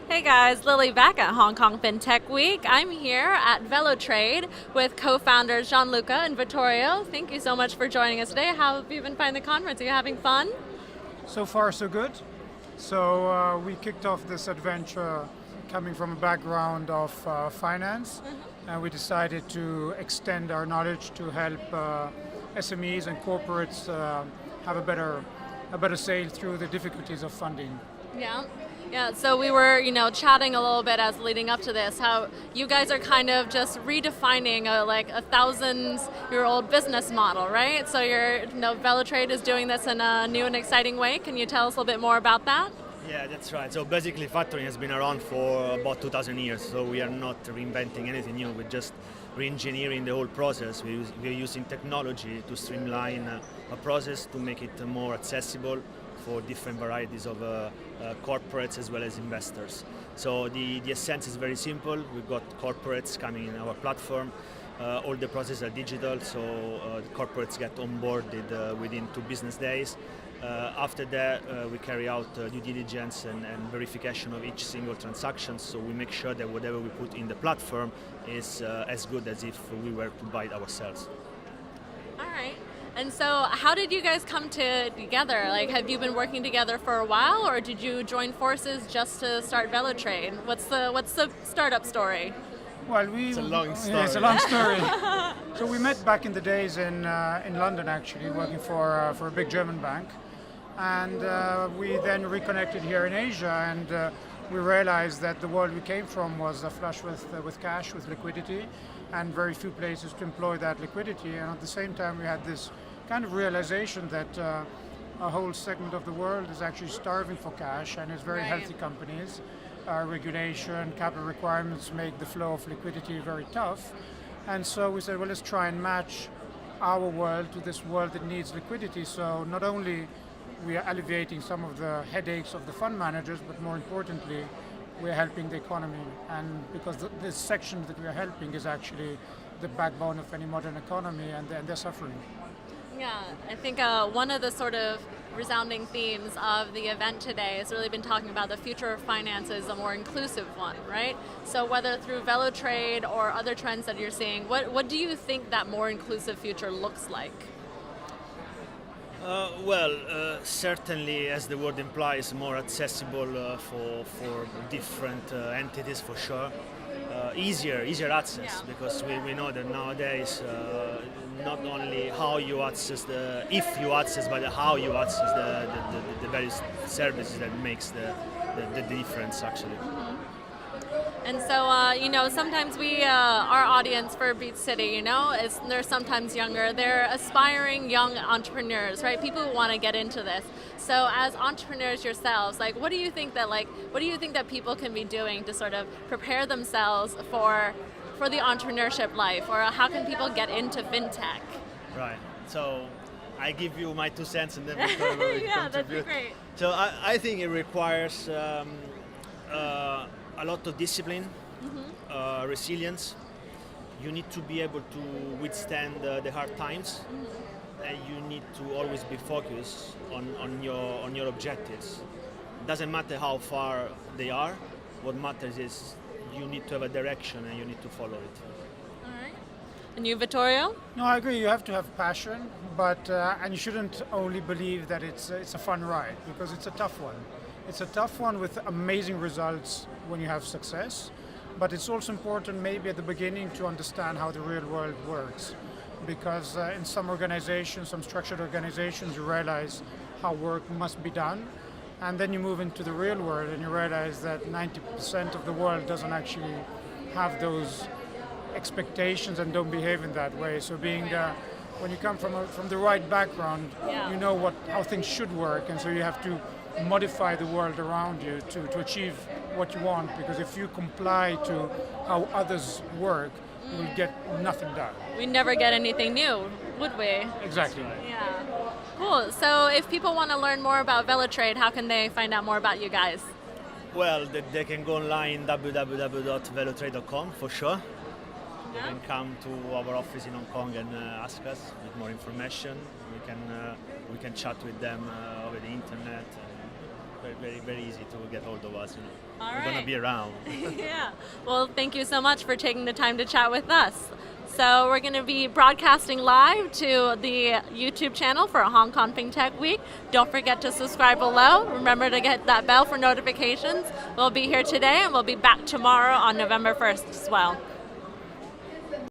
Hey guys, Lily back at Hong Kong FinTech Week. I'm here at VeloTrade with co-founders Gianluca and Vittorio. Thank you so much for joining us today. How have you been finding the conference? Are you having fun? So far, so good. So we kicked off this adventure coming from a background of finance, and we decided to extend our knowledge to help SMEs and corporates have a better sail through the difficulties of funding. Yeah. Yeah, so we were, chatting a little bit as leading up to this, how you guys are kind of just redefining a thousands-year-old business model, right? So VeloTrade is doing this in a new and exciting way. Can you tell us a little bit more about that? Yeah, that's right. So basically, factoring has been around for about 2,000 years. So we are not reinventing anything new. We're just re-engineering the whole process. We're using technology to streamline a process to make it more accessible for different varieties of corporates as well as investors. So the essence is very simple. We've got corporates coming in our platform. All the processes are digital, so the corporates get onboarded within 2 business days. After that, we carry out due diligence and verification of each single transaction, so we make sure that whatever we put in the platform is as good as if we were to buy it ourselves. All right. And so how did you guys come together? Like, have you been working together for a while, or did you join forces just to start VeloTrade? What's the startup story? Well, It's a long story. Yeah, it's a long story. So we met back in the days in London, actually, working for a big German bank, and we then reconnected here in Asia, and we realized that the world we came from was flush with cash, with liquidity, and very few places to employ that liquidity. And at the same time, we had this kind of realization that a whole segment of the world is actually starving for cash, and is very Right. healthy companies. Regulation, capital requirements make the flow of liquidity very tough. And so we said, well, let's try and match our world to this world that needs liquidity. So not only we are alleviating some of the headaches of the fund managers, but more importantly, we're helping the economy. And because this section that we are helping is actually the backbone of any modern economy, and they're suffering. Yeah, I think one of the sort of resounding themes of the event today has really been talking about the future of finance is a more inclusive one, right? So whether through VeloTrade or other trends that you're seeing, what do you think that more inclusive future looks like? Certainly, as the word implies, more accessible for different entities for sure. Easier access, Yeah. because we know that nowadays not only how you access if you access, but how you access the various services that makes the difference actually. And so, sometimes our audience for Beat City, they're sometimes younger. They're aspiring young entrepreneurs, right? People who want to get into this. So, as entrepreneurs yourselves, what do you think that people can be doing to sort of prepare themselves for the entrepreneurship life, or how can people get into fintech? Right. So I give you my 2 cents and then Victoria will Yeah, that'd be contribute. great. So I think it requires a lot of discipline, resilience. You need to be able to withstand the hard times. And you need to always be focused on your objectives. Doesn't matter how far they are. What matters is you need to have a direction and you need to follow it. All right. And you, Vittorio? No, I agree. You have to have passion, but and you shouldn't only believe that it's a fun ride, because it's a tough one. It's a tough one with amazing results when you have success, but it's also important maybe at the beginning to understand how the real world works, because in some organizations, some structured organizations, you realize how work must be done, and then you move into the real world and you realize that 90% of the world doesn't actually have those expectations and don't behave in that way. So when you come from the right background, Yeah. you know how things should work, and so you have to modify the world around you to achieve what you want, because if you comply to how others work, you will get nothing done. We'd never get anything new, would we? Exactly. Yeah. Cool. So if people want to learn more about VeloTrade, how can they find out more about you guys? Well, they can go online www.velotrade.com for sure. They Yeah. can come to our office in Hong Kong and ask us with more information. We can chat with them over the internet. very, very easy to get hold of us. All We're gonna right. be around. Yeah. Well, thank you so much for taking the time to chat with us. So we're going to be broadcasting live to the YouTube channel for Hong Kong FinTech Week. Don't forget to subscribe below. Remember to hit that bell for notifications. We'll be here today and we'll be back tomorrow on November 1st as well.